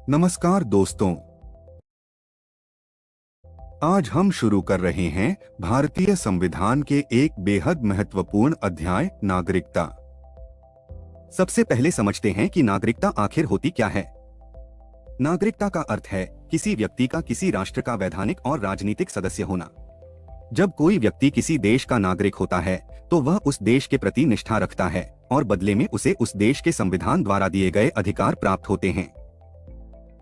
नमस्कार दोस्तों, आज हम शुरू कर रहे हैं भारतीय संविधान के एक बेहद महत्वपूर्ण अध्याय नागरिकता। सबसे पहले समझते हैं कि नागरिकता आखिर होती क्या है। नागरिकता का अर्थ है किसी व्यक्ति का किसी राष्ट्र का वैधानिक और राजनीतिक सदस्य होना। जब कोई व्यक्ति किसी देश का नागरिक होता है तो वह उस देश के प्रति निष्ठा रखता है और बदले में उसे उस देश के संविधान द्वारा दिए गए अधिकार प्राप्त होते हैं।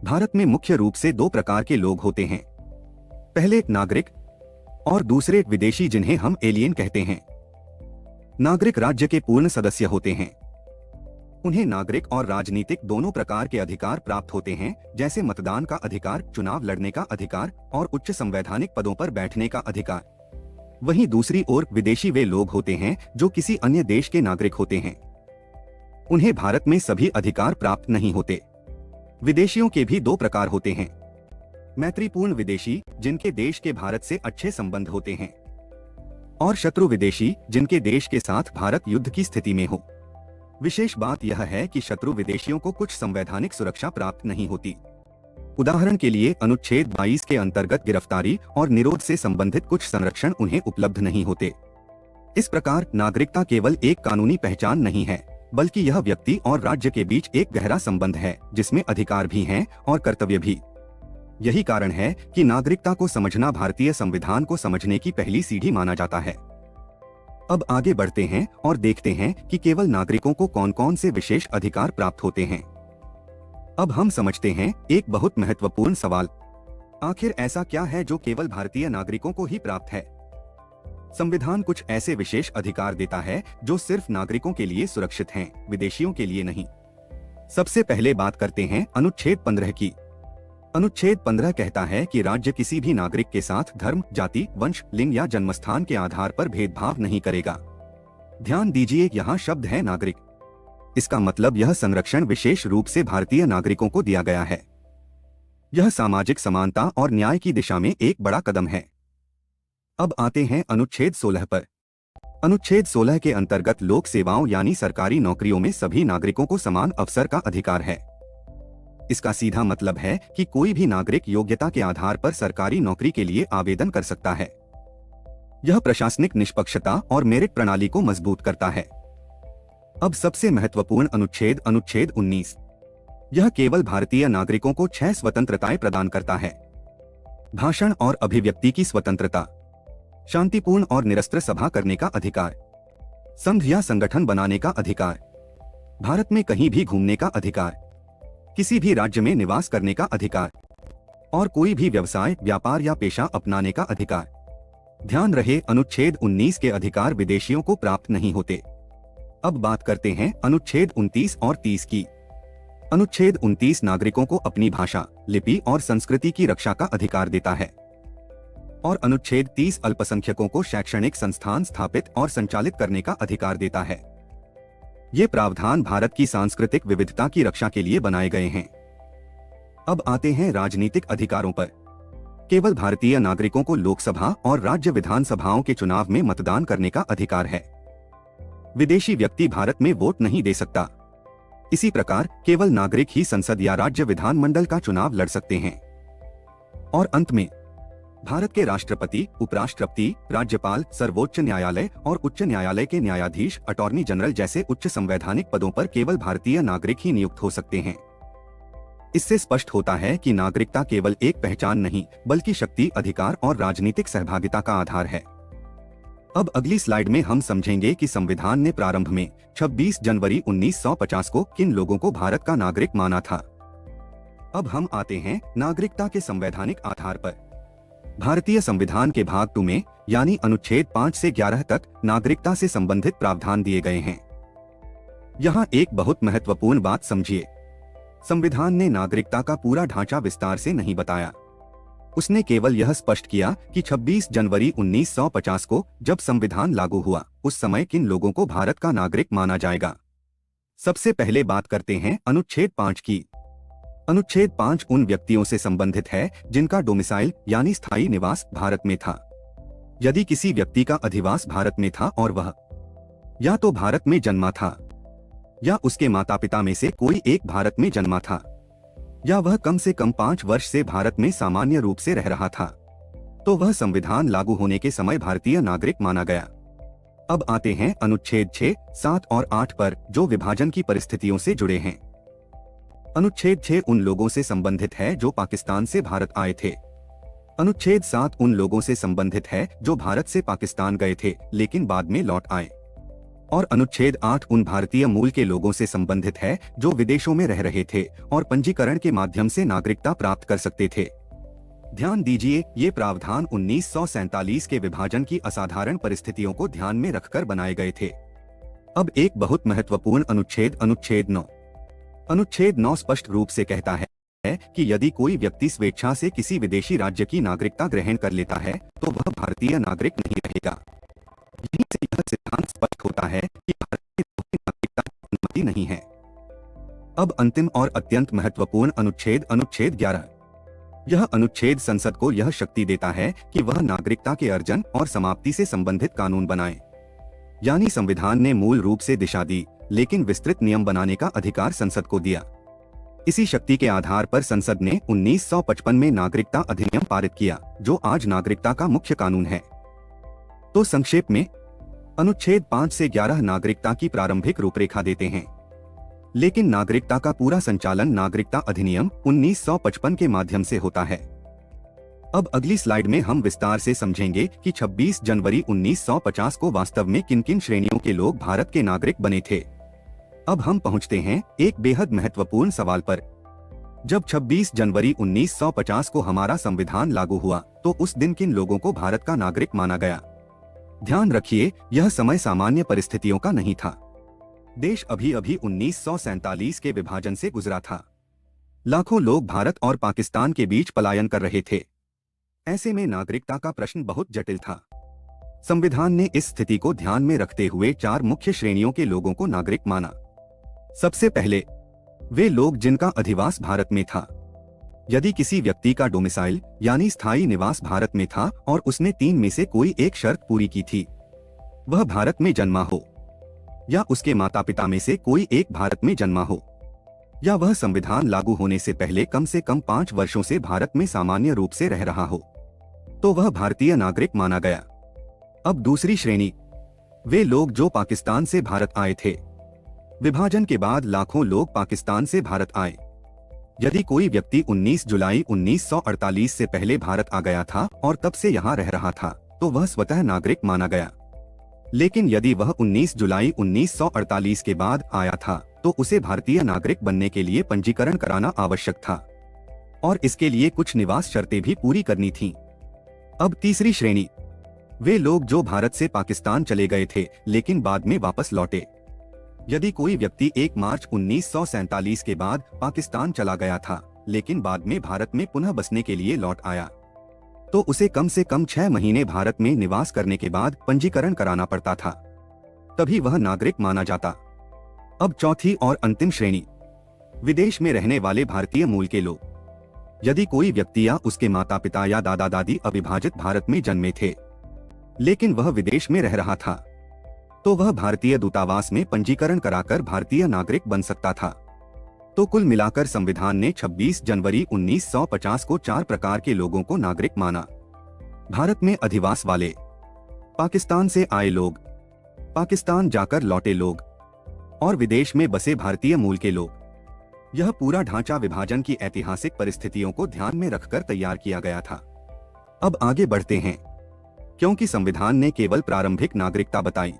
भारत में मुख्य रूप से दो प्रकार के लोग होते हैं, पहले नागरिक और दूसरे विदेशी, जिन्हें हम एलियन कहते हैं। नागरिक राज्य के पूर्ण सदस्य होते हैं। उन्हें नागरिक और राजनीतिक दोनों प्रकार के अधिकार प्राप्त होते हैं, जैसे मतदान का अधिकार, चुनाव लड़ने का अधिकार और उच्च संवैधानिक पदों पर बैठने का अधिकार। वहीं दूसरी ओर विदेशी वे लोग होते हैं जो किसी अन्य देश के नागरिक होते हैं। उन्हें भारत में सभी अधिकार प्राप्त नहीं होते। विदेशियों के भी दो प्रकार होते हैं, मैत्रीपूर्ण विदेशी, जिनके देश के भारत से अच्छे संबंध होते हैं, और शत्रु विदेशी, जिनके देश के साथ भारत युद्ध की स्थिति में हो। विशेष बात यह है कि शत्रु विदेशियों को कुछ संवैधानिक सुरक्षा प्राप्त नहीं होती। उदाहरण के लिए अनुच्छेद 22 के अंतर्गत गिरफ्तारी और निरोध से संबंधित कुछ संरक्षण उन्हें उपलब्ध नहीं होते। इस प्रकार नागरिकता केवल एक कानूनी पहचान नहीं है, बल्कि यह व्यक्ति और राज्य के बीच एक गहरा संबंध है, जिसमें अधिकार भी हैं और कर्तव्य भी। यही कारण है कि नागरिकता को समझना भारतीय संविधान को समझने की पहली सीढ़ी माना जाता है। अब आगे बढ़ते हैं और देखते हैं कि केवल नागरिकों को कौन कौन से विशेष अधिकार प्राप्त होते हैं। अब हम समझते हैं एक बहुत महत्वपूर्ण सवाल, आखिर ऐसा क्या है जो केवल भारतीय नागरिकों को ही प्राप्त है। संविधान कुछ ऐसे विशेष अधिकार देता है जो सिर्फ नागरिकों के लिए सुरक्षित हैं, विदेशियों के लिए नहीं। सबसे पहले बात करते हैं अनुच्छेद 15 की। अनुच्छेद 15 कहता है कि राज्य किसी भी नागरिक के साथ धर्म, जाति, वंश, लिंग या जन्मस्थान के आधार पर भेदभाव नहीं करेगा। ध्यान दीजिए, यहाँ शब्द है नागरिक। इसका मतलब यह संरक्षण विशेष रूप से भारतीय नागरिकों को दिया गया है। यह सामाजिक समानता और न्याय की दिशा में एक बड़ा कदम है। अब आते हैं अनुच्छेद 16 पर। अनुच्छेद 16 के अंतर्गत लोक सेवाओं यानी सरकारी नौकरियों में सभी नागरिकों को समान अवसर का अधिकार है। इसका सीधा मतलब है कि कोई भी नागरिक योग्यता के आधार पर सरकारी नौकरी के लिए आवेदन कर सकता है। यह प्रशासनिक निष्पक्षता और मेरिट प्रणाली को मजबूत करता है। अब सबसे महत्वपूर्ण अनुच्छेद, अनुच्छेद 19। यह केवल भारतीय नागरिकों को 6 स्वतंत्रताएं प्रदान करता है। भाषण और अभिव्यक्ति की स्वतंत्रता, शांतिपूर्ण और निरस्त्र सभा करने का अधिकार, संघ या संगठन बनाने का अधिकार, भारत में कहीं भी घूमने का अधिकार, किसी भी राज्य में निवास करने का अधिकार और कोई भी व्यवसाय, व्यापार या पेशा अपनाने का अधिकार। ध्यान रहे, अनुच्छेद 19 के अधिकार विदेशियों को प्राप्त नहीं होते। अब बात करते हैं अनुच्छेद 29 और 30 की। अनुच्छेद 29 नागरिकों को अपनी भाषा, लिपि और संस्कृति की रक्षा का अधिकार देता है और अनुच्छेद 30 अल्पसंख्यकों को शैक्षणिक संस्थान स्थापित और संचालित करने का अधिकार देता है। ये प्रावधान भारत की सांस्कृतिक विविधता की रक्षा के लिए बनाए गए हैं। अब आते हैं राजनीतिक अधिकारों पर। केवल भारतीय नागरिकों को लोकसभा और राज्य विधानसभाओं के चुनाव में मतदान करने का अधिकार है। विदेशी व्यक्ति भारत में वोट नहीं दे सकता। इसी प्रकार केवल नागरिक ही संसद या राज्य विधानमंडल का चुनाव लड़ सकते हैं। और अंत में भारत के राष्ट्रपति, उपराष्ट्रपति, राज्यपाल, सर्वोच्च न्यायालय और उच्च न्यायालय के न्यायाधीश, अटॉर्नी जनरल जैसे उच्च संवैधानिक पदों पर केवल भारतीय नागरिक ही नियुक्त हो सकते हैं। इससे स्पष्ट होता है कि नागरिकता केवल एक पहचान नहीं, बल्कि शक्ति, अधिकार और राजनीतिक सहभागिता का आधार है। अब अगली स्लाइड में हम समझेंगे कि संविधान ने प्रारंभ में 26 जनवरी 1950 को किन लोगों को भारत का नागरिक माना था। अब हम आते हैं नागरिकता के संवैधानिक आधार पर। भारतीय संविधान के भाग 2 में यानी अनुच्छेद 5 से 11 तक नागरिकता से संबंधित प्रावधान दिए गए हैं। यहाँ एक बहुत महत्वपूर्ण बात समझिए, संविधान ने नागरिकता का पूरा ढांचा विस्तार से नहीं बताया। उसने केवल यह स्पष्ट किया कि 26 जनवरी 1950 को जब संविधान लागू हुआ, उस समय किन लोगों को भारत का नागरिक माना जाएगा। सबसे पहले बात करते हैं अनुच्छेद 5 की। अनुच्छेद 5 उन व्यक्तियों से संबंधित है जिनका डोमिसाइल यानी स्थायी निवास भारत में था। यदि किसी व्यक्ति का अधिवास भारत में था और वह या तो भारत में जन्मा था या उसके माता पिता में से कोई एक भारत में जन्मा था, या वह कम से कम 5 वर्ष से भारत में सामान्य रूप से रह रहा था, तो वह संविधान लागू होने के समय भारतीय नागरिक माना गया। अब आते हैं अनुच्छेद 6, 7 और 8 पर, जो विभाजन की परिस्थितियों से जुड़े हैं। अनुच्छेद 6 उन लोगों से संबंधित है जो पाकिस्तान से भारत आए थे। अनुच्छेद 7 उन लोगों से संबंधित है जो भारत से पाकिस्तान गए थे लेकिन बाद में लौट आए। और अनुच्छेद 8 उन भारतीय मूल के लोगों से संबंधित है जो विदेशों में रह रहे थे और पंजीकरण के माध्यम से नागरिकता प्राप्त कर सकते थे। ध्यान दीजिए, ये प्रावधान 1947 के विभाजन की असाधारण परिस्थितियों को ध्यान में रखकर बनाए गए थे। अब एक बहुत महत्वपूर्ण अनुच्छेद, अनुच्छेद 9। अनुच्छेद 9 स्पष्ट रूप से कहता है कि यदि कोई व्यक्ति स्वेच्छा से किसी विदेशी राज्य की नागरिकता ग्रहण कर लेता है तो वह भारतीय नागरिक नहीं रहेगा। यहीं से यह सिद्धांत स्पष्ट होता है कि भारत में दोहरी नागरिकता की अनुमति नहीं है। अब अंतिम और अत्यंत महत्वपूर्ण अनुच्छेद, अनुच्छेद 11। यह अनुच्छेद संसद को यह शक्ति देता है कि वह नागरिकता के अर्जन और समाप्ति से संबंधित कानून बनाए। यानी संविधान ने मूल रूप से दिशा दी, लेकिन विस्तृत नियम बनाने का अधिकार संसद को दिया। इसी शक्ति के आधार पर संसद ने 1955 में नागरिकता अधिनियम पारित किया, जो आज नागरिकता का मुख्य कानून है। तो संक्षेप में, अनुच्छेद 5 से 11 नागरिकता की प्रारंभिक रूपरेखा देते हैं, लेकिन नागरिकता का पूरा संचालन नागरिकता अधिनियम 1955 के माध्यम से होता है। अब अगली स्लाइड में हम विस्तार से समझेंगे कि 26 जनवरी 1950 को वास्तव में किन किन श्रेणियों के लोग भारत के नागरिक बने थे। अब हम पहुंचते हैं एक बेहद महत्वपूर्ण सवाल पर। जब 26 जनवरी 1950 को हमारा संविधान लागू हुआ तो उस दिन किन लोगों को भारत का नागरिक माना गया? ध्यान रखिए, यह समय सामान्य परिस्थितियों का नहीं था। देश अभी अभी 1947 के विभाजन से गुजरा था। लाखों लोग भारत और पाकिस्तान के बीच पलायन कर रहे थे। ऐसे में नागरिकता का प्रश्न बहुत जटिल था। संविधान ने इस स्थिति को ध्यान में रखते हुए 4 मुख्य श्रेणियों के लोगों को नागरिक माना। सबसे पहले, वे लोग जिनका अधिवास भारत में था। यदि किसी व्यक्ति का डोमिसाइल यानी स्थायी निवास भारत में था और उसने 3 में से कोई एक शर्त पूरी की थी, वह भारत में जन्मा हो, या उसके माता पिता में से कोई एक भारत में जन्मा हो, या वह संविधान लागू होने से पहले कम से कम 5 वर्षों से भारत में सामान्य रूप से रह रहा हो, तो वह भारतीय नागरिक माना गया। अब दूसरी श्रेणी, वे लोग जो पाकिस्तान से भारत आए थे। विभाजन के बाद लाखों लोग पाकिस्तान से भारत आए। यदि कोई व्यक्ति 19 जुलाई 1948 से पहले भारत आ गया था और तब से यहाँ रह रहा था, तो वह स्वतः नागरिक माना गया। लेकिन यदि वह 19 जुलाई 1948 के बाद आया था तो उसे भारतीय नागरिक बनने के लिए पंजीकरण कराना आवश्यक था और इसके लिए कुछ निवास शर्तें भी पूरी करनी थीं। अब तीसरी श्रेणी, वे लोग जो भारत से पाकिस्तान चले गए थे लेकिन बाद में वापस लौटे। यदि कोई व्यक्ति 1 मार्च 1947 के बाद पाकिस्तान चला गया था लेकिन बाद में भारत में पुनः बसने के लिए लौट आया, तो उसे कम से कम 6 महीने भारत में निवास करने के बाद पंजीकरण कराना पड़ता था, तभी वह नागरिक माना जाता। अब चौथी और अंतिम श्रेणी, विदेश में रहने वाले भारतीय मूल के लोग। यदि कोई व्यक्ति या उसके माता पिता या दादा दादी अविभाजित भारत में जन्मे थे लेकिन वह विदेश में रह रहा था, तो वह भारतीय दूतावास में पंजीकरण कराकर भारतीय नागरिक बन सकता था। तो कुल मिलाकर संविधान ने 26 जनवरी 1950 को 4 प्रकार के लोगों को नागरिक माना। भारत में अधिवास वाले, पाकिस्तान से आए लोग, पाकिस्तान जाकर लौटे लोग और विदेश में बसे भारतीय मूल के लोग। यह पूरा ढांचा विभाजन की ऐतिहासिक परिस्थितियों को ध्यान में रखकर तैयार किया गया था। अब आगे बढ़ते हैं, क्योंकि संविधान ने केवल प्रारंभिक नागरिकता बताई।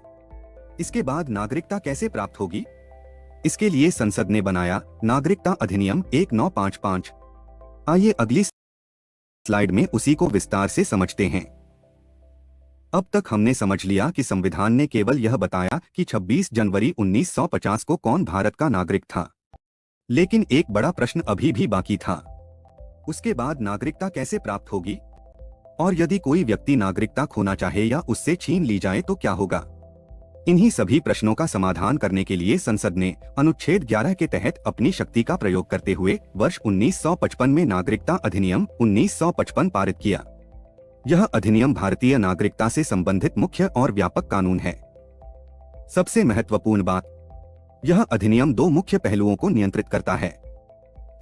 इसके बाद नागरिकता कैसे प्राप्त होगी, इसके लिए संसद ने बनाया नागरिकता अधिनियम 1955। आइए अगली स्लाइड में उसी को विस्तार से समझते हैं। अब तक हमने समझ लिया कि संविधान ने केवल यह बताया कि 26 जनवरी 1950 को कौन भारत का नागरिक था, लेकिन एक बड़ा प्रश्न अभी भी बाकी था। उसके बाद नागरिकता कैसे प्राप्त होगी, और यदि कोई व्यक्ति नागरिकता खोना चाहे या उससे छीन ली जाए तो क्या होगा? इन्हीं सभी प्रश्नों का समाधान करने के लिए संसद ने अनुच्छेद 11 के तहत अपनी शक्ति का प्रयोग करते हुए वर्ष 1955 में नागरिकता अधिनियम 1955 पारित किया। यह अधिनियम भारतीय नागरिकता से संबंधित मुख्य और व्यापक कानून है। सबसे महत्वपूर्ण बात, यह अधिनियम 2 मुख्य पहलुओं को नियंत्रित करता है।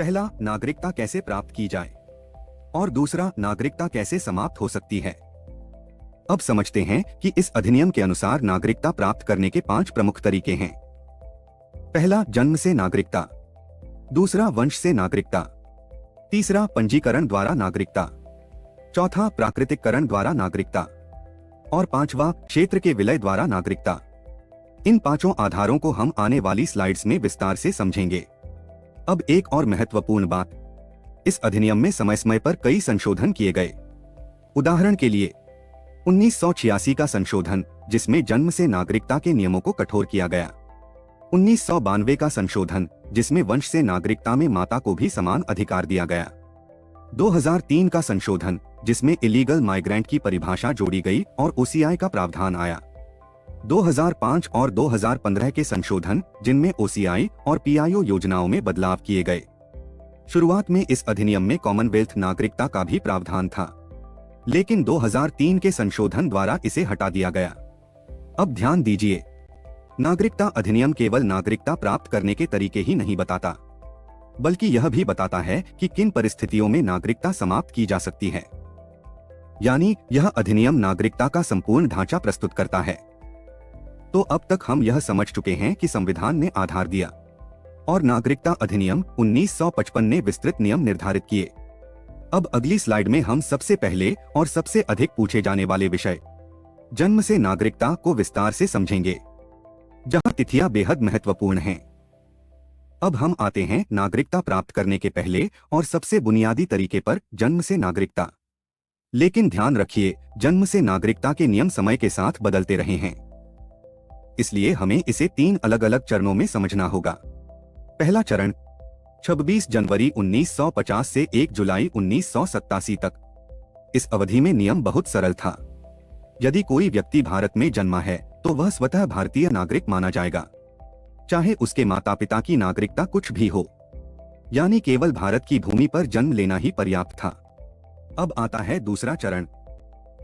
पहला, नागरिकता कैसे प्राप्त की जाए, और दूसरा, नागरिकता कैसे समाप्त हो सकती है। अब समझते हैं कि इस अधिनियम के अनुसार नागरिकता प्राप्त करने के 5 प्रमुख तरीके हैं। पहला, जन्म से नागरिकता। दूसरा, वंश से नागरिकता। तीसरा, पंजीकरण द्वारा नागरिकता। चौथा, प्राकृतिककरण द्वारा नागरिकता। और पांचवा, क्षेत्र के विलय द्वारा नागरिकता। इन पांचों आधारों को हम आने वाली स्लाइड्स में विस्तार से समझेंगे। अब एक और महत्वपूर्ण बात, इस अधिनियम में समय समय पर कई संशोधन किए गए। उदाहरण के लिए 1986 का संशोधन, जिसमें जन्म से नागरिकता के नियमों को कठोर किया गया। 1992 का संशोधन, जिसमें वंश से नागरिकता में माता को भी समान अधिकार दिया गया। 2003 का संशोधन, जिसमें इलीगल माइग्रेंट की परिभाषा जोड़ी गई और ओसीआई का प्रावधान आया। 2005 और 2015 के संशोधन, जिनमें ओसीआई और पीआईओ योजनाओं में बदलाव किए गए। शुरुआत में इस अधिनियम में कॉमनवेल्थ नागरिकता का भी प्रावधान था, लेकिन 2003 के संशोधन द्वारा इसे हटा दिया गया। अब ध्यान दीजिए, नागरिकता अधिनियम केवल नागरिकता प्राप्त करने के तरीके ही नहीं बताता, बल्कि यह भी बताता है कि किन परिस्थितियों में नागरिकता समाप्त की जा सकती है। यानी यह अधिनियम नागरिकता का संपूर्ण ढांचा प्रस्तुत करता है। तो अब तक हम यह समझ चुके हैं कि संविधान ने आधार दिया और नागरिकता अधिनियम 1955 ने विस्तृत नियम निर्धारित किए। अब अगली स्लाइड में हम सबसे पहले और सबसे अधिक पूछे जाने वाले विषय, जन्म से नागरिकता को विस्तार से समझेंगे, जहां तिथियां बेहद महत्वपूर्ण हैं। अब हम आते हैं नागरिकता प्राप्त करने के पहले और सबसे बुनियादी तरीके पर, जन्म से नागरिकता। लेकिन ध्यान रखिए, जन्म से नागरिकता के नियम समय के साथ बदलते रहे हैं, इसलिए हमें इसे 3 अलग अलग चरणों में समझना होगा। पहला चरण 26 जनवरी 1950 से 1 जुलाई 1987 तक। इस अवधि में नियम बहुत सरल था। यदि कोई व्यक्ति भारत में जन्मा है तो वह स्वतः भारतीय नागरिक माना जाएगा, चाहे उसके माता पिता की नागरिकता कुछ भी हो। यानी केवल भारत की भूमि पर जन्म लेना ही पर्याप्त था। अब आता है दूसरा चरण,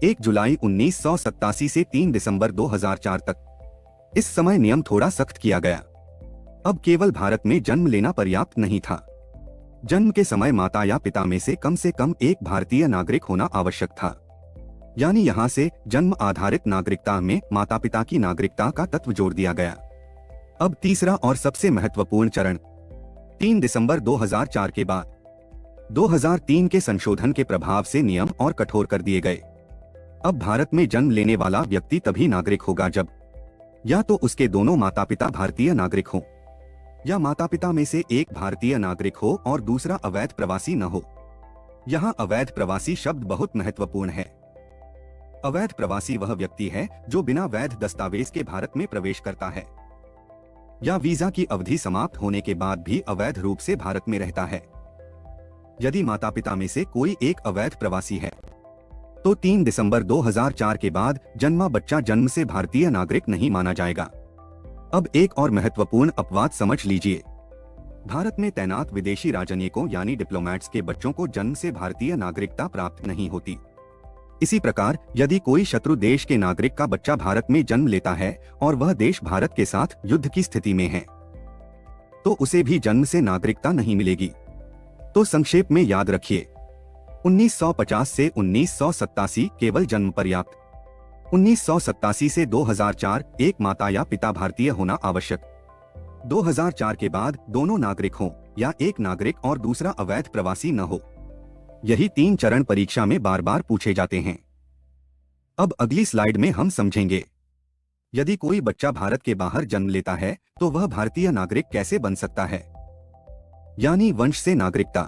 1 जुलाई 1987 से 3 दिसंबर 2004 तक। इस समय नियम थोड़ा सख्त किया गया। अब केवल भारत में जन्म लेना पर्याप्त नहीं था। जन्म के समय माता या पिता में से कम एक भारतीय नागरिक होना आवश्यक था। यानी यहाँ से जन्म आधारित नागरिकता में माता पिता की नागरिकता का तत्व जोड़ दिया गया। अब तीसरा और सबसे महत्वपूर्ण चरण, 3 दिसंबर 2004 के बाद 2003 के संशोधन के प्रभाव से नियम और कठोर कर दिए गए। अब भारत में जन्म लेने वाला व्यक्ति तभी नागरिक होगा जब या तो उसके दोनों माता पिता भारतीय नागरिक हों, या माता पिता में से एक भारतीय नागरिक हो और दूसरा अवैध प्रवासी न हो। यहाँ अवैध प्रवासी शब्द बहुत महत्वपूर्ण है। अवैध प्रवासी वह व्यक्ति है जो बिना वैध दस्तावेज के भारत में प्रवेश करता है, या वीजा की अवधि समाप्त होने के बाद भी अवैध रूप से भारत में रहता है। यदि माता पिता में से कोई एक अवैध प्रवासी है तो 3 दिसंबर 2004 के बाद जन्मा बच्चा जन्म से भारतीय नागरिक नहीं माना जाएगा। अब एक और महत्वपूर्ण अपवाद समझ लीजिए, भारत में तैनात विदेशी राजनयिकों यानी डिप्लोमैट्स के बच्चों को जन्म से भारतीय नागरिकता प्राप्त नहीं होती। इसी प्रकार यदि कोई शत्रु देश के नागरिक का बच्चा भारत में जन्म लेता है और वह देश भारत के साथ युद्ध की स्थिति में है तो उसे भी जन्म से नागरिकता नहीं मिलेगी। तो संक्षेप में याद रखिए, 1950 से 1987 केवल जन्म पर्याप्त, 1987 से 2004 एक माता या पिता भारतीय होना आवश्यक, 2004 के बाद दोनों नागरिक हों या एक नागरिक और दूसरा अवैध प्रवासी न हो। यही 3 चरण परीक्षा में बार बार पूछे जाते हैं। अब अगली स्लाइड में हम समझेंगे, यदि कोई बच्चा भारत के बाहर जन्म लेता है तो वह भारतीय नागरिक कैसे बन सकता है, यानी वंश से नागरिकता।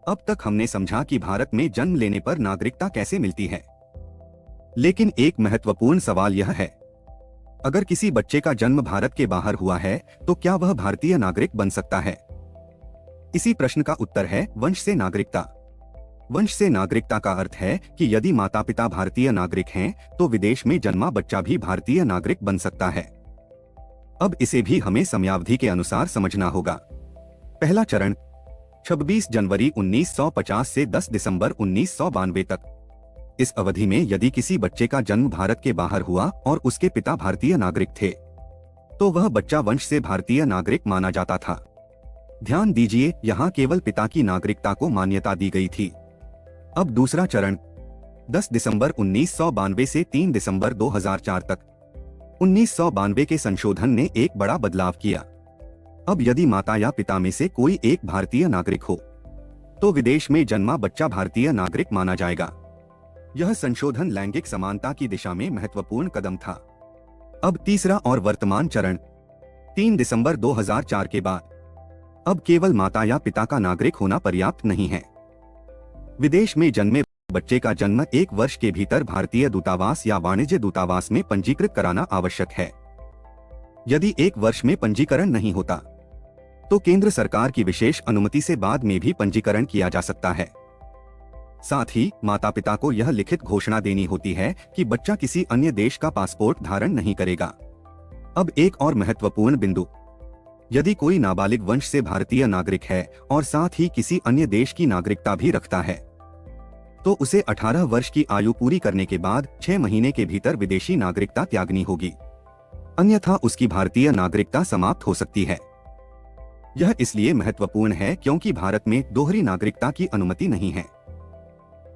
अब तक हमने समझा कि भारत में जन्म लेने पर नागरिकता कैसे मिलती है, लेकिन एक महत्वपूर्ण सवाल यह है, अगर किसी बच्चे का जन्म भारत के बाहर हुआ है तो क्या वह भारतीय नागरिक बन सकता है? इसी प्रश्न का उत्तर है वंश से नागरिकता। वंश से नागरिकता का अर्थ है कि यदि माता पिता भारतीय नागरिक हैं तो विदेश में जन्मा बच्चा भी भारतीय नागरिक बन सकता है। अब इसे भी हमें समयावधि के अनुसार समझना होगा। पहला चरण 26 जनवरी 1950 से 10 दिसंबर 1992 तक। इस अवधि में यदि किसी बच्चे का जन्म भारत के बाहर हुआ और उसके पिता भारतीय नागरिक थे तो वह बच्चा वंश से भारतीय नागरिक माना जाता था। ध्यान दीजिए, यहाँ केवल पिता की नागरिकता को मान्यता दी गई थी। अब दूसरा चरण 10 दिसंबर 1992 से 3 दिसंबर 2004 तक। 1992 के संशोधन ने एक बड़ा बदलाव किया। अब यदि माता या पिता में से कोई एक भारतीय नागरिक हो तो विदेश में जन्मा बच्चा भारतीय नागरिक माना जाएगा। यह संशोधन लैंगिक समानता की दिशा में महत्वपूर्ण कदम था। अब तीसरा और वर्तमान चरण 3 दिसंबर 2004 के बाद। अब केवल माता या पिता का नागरिक होना पर्याप्त नहीं है। विदेश में जन्मे बच्चे का जन्म 1 वर्ष के भीतर भारतीय दूतावास या वाणिज्य दूतावास में पंजीकृत कराना आवश्यक है। यदि 1 वर्ष में पंजीकरण नहीं होता तो केंद्र सरकार की विशेष अनुमति से बाद में भी पंजीकरण किया जा सकता है। साथ ही माता पिता को यह लिखित घोषणा देनी होती है कि बच्चा किसी अन्य देश का पासपोर्ट धारण नहीं करेगा। अब एक और महत्वपूर्ण बिंदु, यदि कोई नाबालिग वंश से भारतीय नागरिक है और साथ ही किसी अन्य देश की नागरिकता भी रखता है तो उसे 18 वर्ष की आयु पूरी करने के बाद 6 महीने के भीतर विदेशी नागरिकता त्यागनी होगी, अन्यथा उसकी भारतीय नागरिकता समाप्त हो सकती है। यह इसलिए महत्वपूर्ण है क्योंकि भारत में दोहरी नागरिकता की अनुमति नहीं है।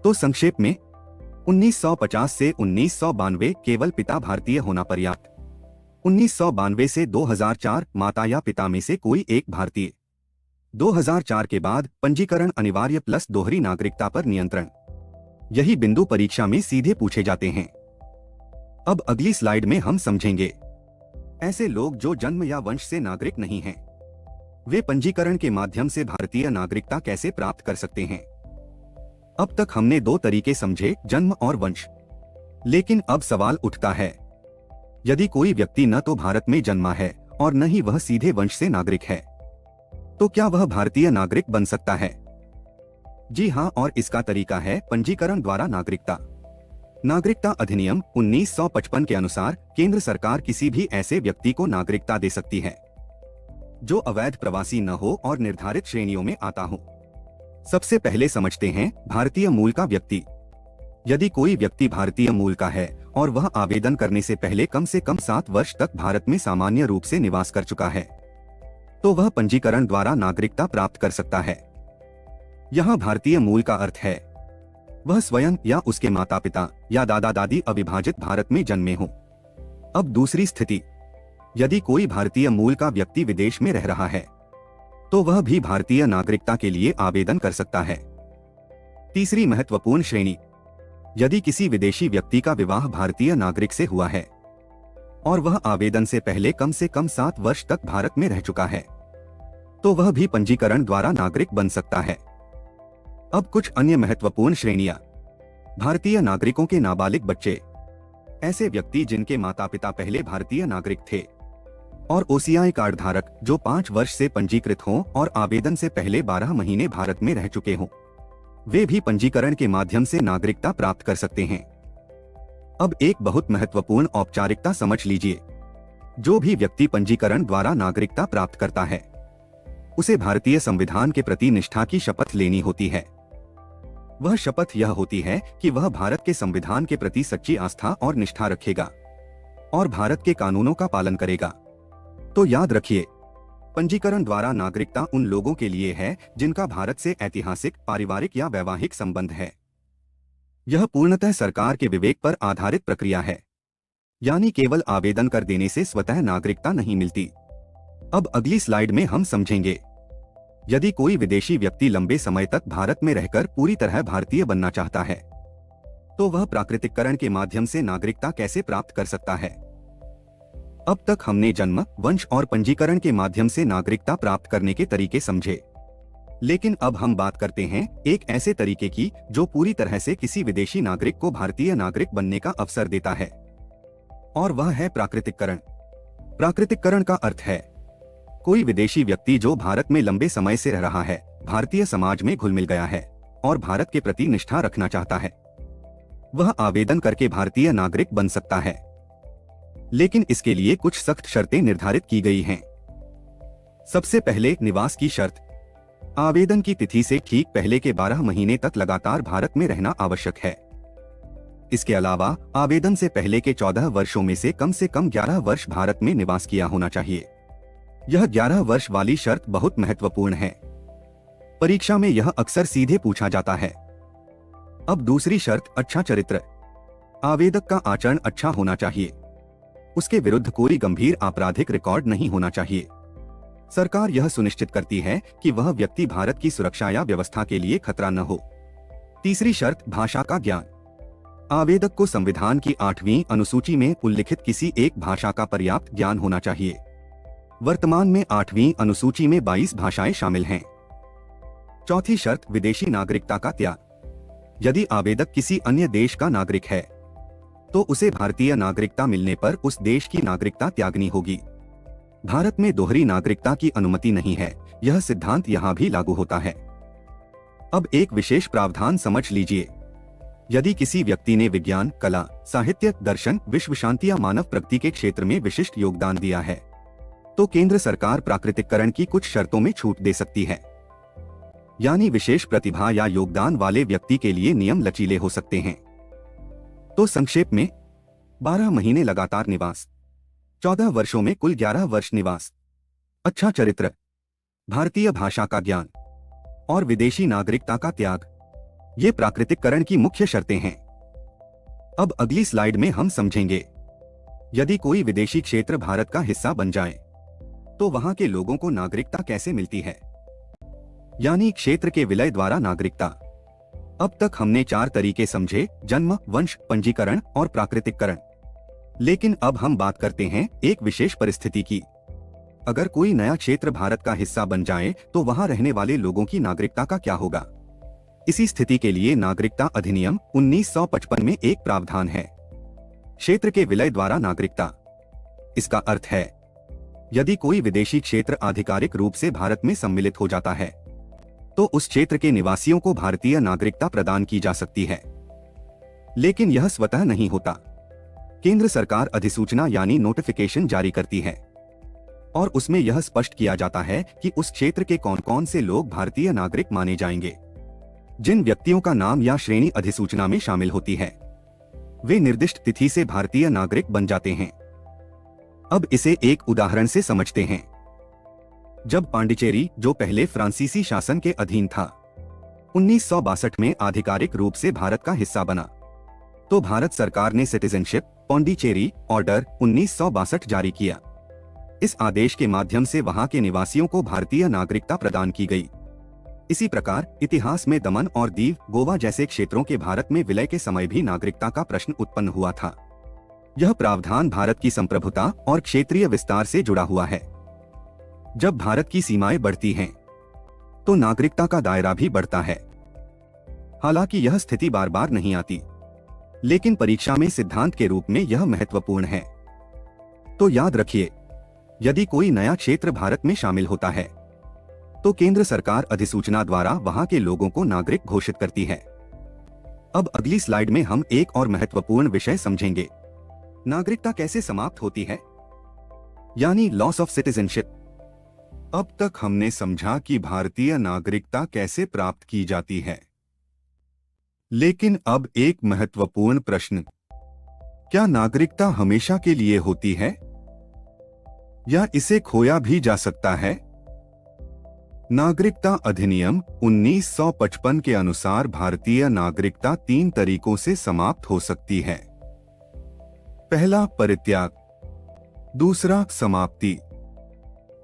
तो संक्षेप में 1950 से 1992 केवल पिता भारतीय होना पर्याप्त, 1992 से 2004 माता या पिता में से कोई एक भारतीय, 2004 के बाद पंजीकरण अनिवार्य प्लस दोहरी नागरिकता पर नियंत्रण। यही बिंदु परीक्षा में सीधे पूछे जाते हैं। अब अगली स्लाइड में हम समझेंगे ऐसे लोग जो जन्म या वंश से नागरिक नहीं हैं, वे पंजीकरण के माध्यम से भारतीय नागरिकता कैसे प्राप्त कर सकते हैं। अब तक हमने 2 तरीके समझे, जन्म और वंश। लेकिन अब सवाल उठता है, यदि कोई व्यक्ति न तो भारत में जन्मा है और न ही वह सीधे वंश से नागरिक है, तो क्या वह भारतीय नागरिक बन सकता है? जी हां, और इसका तरीका है पंजीकरण द्वारा नागरिकता। नागरिकता अधिनियम 1955 के अनुसार केंद्र सरकार किसी भी ऐसे व्यक्ति को नागरिकता दे सकती है जो अवैध प्रवासी न हो और निर्धारित श्रेणियों में आता हो। सबसे पहले समझते हैं भारतीय मूल का व्यक्ति। यदि कोई व्यक्ति भारतीय मूल का है और वह आवेदन करने से पहले कम से कम 7 वर्ष तक भारत में सामान्य रूप से निवास कर चुका है तो वह पंजीकरण द्वारा नागरिकता प्राप्त कर सकता है। यहाँ भारतीय मूल का अर्थ है वह स्वयं या उसके माता पिता या दादा दादी अविभाजित भारत में जन्मे हों। अब दूसरी स्थिति, यदि कोई भारतीय मूल का व्यक्ति विदेश में रह रहा है तो वह भी भारतीय नागरिकता के लिए आवेदन कर सकता है। तीसरी महत्वपूर्ण श्रेणी, यदि किसी विदेशी व्यक्ति का विवाह भारतीय नागरिक से हुआ है और वह आवेदन से पहले कम से कम 7 वर्ष तक भारत में रह चुका है तो वह भी पंजीकरण द्वारा नागरिक बन सकता है। अब कुछ अन्य महत्वपूर्ण श्रेणियां, भारतीय नागरिकों के नाबालिग बच्चे, ऐसे व्यक्ति जिनके माता पिता पहले भारतीय नागरिक थे, और ओसीआई कार्ड धारक जो 5 वर्ष से पंजीकृत हों और आवेदन से पहले 12 महीने भारत में रह चुके हों, वे भी पंजीकरण के माध्यम से नागरिकता प्राप्त कर सकते हैं। अब एक बहुत महत्वपूर्ण औपचारिकता समझ लीजिए, जो भी व्यक्ति पंजीकरण द्वारा नागरिकता प्राप्त करता है उसे भारतीय संविधान के प्रति निष्ठा की शपथ लेनी होती है। वह शपथ यह होती है कि वह भारत के संविधान के प्रति सच्ची आस्था और निष्ठा रखेगा और भारत के कानूनों का पालन करेगा। तो याद रखिए, पंजीकरण द्वारा नागरिकता उन लोगों के लिए है जिनका भारत से ऐतिहासिक, पारिवारिक या वैवाहिक संबंध है। यह पूर्णतः सरकार के विवेक पर आधारित प्रक्रिया है, यानी केवल आवेदन कर देने से स्वतः नागरिकता नहीं मिलती। अब अगली स्लाइड में हम समझेंगे, यदि कोई विदेशी व्यक्ति लंबे समय तक भारत में रहकर पूरी तरह भारतीय बनना चाहता है तो वह प्राकृतिककरण के माध्यम से नागरिकता कैसे प्राप्त कर सकता है। अब तक हमने जन्म, वंश और पंजीकरण के माध्यम से नागरिकता प्राप्त करने के तरीके समझे, लेकिन अब हम बात करते हैं एक ऐसे तरीके की जो पूरी तरह से किसी विदेशी नागरिक को भारतीय नागरिक बनने का अवसर देता है, और वह है प्राकृतिककरण। प्राकृतिककरण का अर्थ है कोई विदेशी व्यक्ति जो भारत में लंबे समय से रह रहा है, भारतीय समाज में घुल मिल गया है और भारत के प्रति निष्ठा रखना चाहता है, वह आवेदन करके भारतीय नागरिक बन सकता है। लेकिन इसके लिए कुछ सख्त शर्तें निर्धारित की गई हैं। सबसे पहले निवास की शर्त, आवेदन की तिथि से ठीक पहले के 12 महीने तक लगातार भारत में रहना आवश्यक है। इसके अलावा आवेदन से पहले के 14 वर्षों में से कम 11 वर्ष भारत में निवास किया होना चाहिए। यह 11 वर्ष वाली शर्त बहुत महत्वपूर्ण है। परीक्षा में यह अक्सर सीधे पूछा जाता है। अब दूसरी शर्त, अच्छा चरित्र। आवेदक का आचरण अच्छा होना चाहिए। उसके विरुद्ध कोई गंभीर आपराधिक रिकॉर्ड नहीं होना चाहिए। सरकार यह सुनिश्चित करती है कि वह व्यक्ति भारत की सुरक्षा या व्यवस्था के लिए खतरा न हो। तीसरी शर्त, भाषा का ज्ञान। आवेदक को संविधान की 8वीं अनुसूची में उल्लिखित किसी एक भाषा का पर्याप्त ज्ञान होना चाहिए। वर्तमान में 8वीं अनुसूची में 22 भाषाएं शामिल हैं। चौथी शर्त, विदेशी नागरिकता का त्याग। यदि आवेदक किसी अन्य देश का नागरिक है तो उसे भारतीय नागरिकता मिलने पर उस देश की नागरिकता त्यागनी होगी। भारत में दोहरी नागरिकता की अनुमति नहीं है। यह सिद्धांत यहाँ भी लागू होता है। अब एक विशेष प्रावधान समझ लीजिए। यदि किसी व्यक्ति ने विज्ञान, कला, साहित्य, दर्शन, विश्व शांति या मानव प्रगति के क्षेत्र में विशिष्ट योगदान दिया है तो केंद्र सरकार प्राकृतिककरण की कुछ शर्तों में छूट दे सकती है। यानी विशेष प्रतिभा या योगदान वाले व्यक्ति के लिए नियम लचीले हो सकते हैं। तो संक्षेप में 12 महीने लगातार निवास, 14 वर्षों में कुल 11 वर्ष निवास, अच्छा चरित्र, भारतीय भाषा का ज्ञान और विदेशी नागरिकता का त्याग, ये प्राकृतिककरण की मुख्य शर्तें हैं। अब अगली स्लाइड में हम समझेंगे, यदि कोई विदेशी क्षेत्र भारत का हिस्सा बन जाए तो वहां के लोगों को नागरिकता कैसे मिलती है, यानी क्षेत्र के विलय द्वारा नागरिकता। अब तक हमने 4 तरीके समझे, जन्म, वंश, पंजीकरण और प्राकृतिककरण। लेकिन अब हम बात करते हैं एक विशेष परिस्थिति की। अगर कोई नया क्षेत्र भारत का हिस्सा बन जाए तो वहां रहने वाले लोगों की नागरिकता का क्या होगा। इसी स्थिति के लिए नागरिकता अधिनियम 1955 में एक प्रावधान है, क्षेत्र के विलय द्वारा नागरिकता। इसका अर्थ है, यदि कोई विदेशी क्षेत्र आधिकारिक रूप से भारत में सम्मिलित हो जाता है तो उस क्षेत्र के निवासियों को भारतीय नागरिकता प्रदान की जा सकती है। लेकिन यह स्वतः नहीं होता। केंद्र सरकार अधिसूचना यानी नोटिफिकेशन जारी करती है और उसमें यह स्पष्ट किया जाता है कि उस क्षेत्र के कौन कौन से लोग भारतीय नागरिक माने जाएंगे। जिन व्यक्तियों का नाम या श्रेणी अधिसूचना में शामिल होती है वे निर्दिष्ट तिथि से भारतीय नागरिक बन जाते हैं। अब इसे एक उदाहरण से समझते हैं। जब पांडिचेरी, जो पहले फ्रांसीसी शासन के अधीन था, 1962 में आधिकारिक रूप से भारत का हिस्सा बना तो भारत सरकार ने सिटीजनशिप पांडिचेरी ऑर्डर 1962 जारी किया। इस आदेश के माध्यम से वहां के निवासियों को भारतीय नागरिकता प्रदान की गई। इसी प्रकार इतिहास में दमन और दीव, गोवा जैसे क्षेत्रों के भारत में विलय के समय भी नागरिकता का प्रश्न उत्पन्न हुआ था। यह प्रावधान भारत की संप्रभुता और क्षेत्रीय विस्तार से जुड़ा हुआ है। जब भारत की सीमाएं बढ़ती हैं तो नागरिकता का दायरा भी बढ़ता है। हालांकि यह स्थिति बार बार नहीं आती, लेकिन परीक्षा में सिद्धांत के रूप में यह महत्वपूर्ण है। तो याद रखिए, यदि कोई नया क्षेत्र भारत में शामिल होता है तो केंद्र सरकार अधिसूचना द्वारा वहां के लोगों को नागरिक घोषित करती है। अब अगली स्लाइड में हम एक और महत्वपूर्ण विषय समझेंगे, नागरिकता कैसे समाप्त होती है, यानी लॉस ऑफ सिटीजनशिप। अब तक हमने समझा कि भारतीय नागरिकता कैसे प्राप्त की जाती है, लेकिन अब एक महत्वपूर्ण प्रश्न, क्या नागरिकता हमेशा के लिए होती है या इसे खोया भी जा सकता है? नागरिकता अधिनियम 1955 के अनुसार भारतीय नागरिकता 3 तरीकों से समाप्त हो सकती है। पहला परित्याग, दूसरा समाप्ति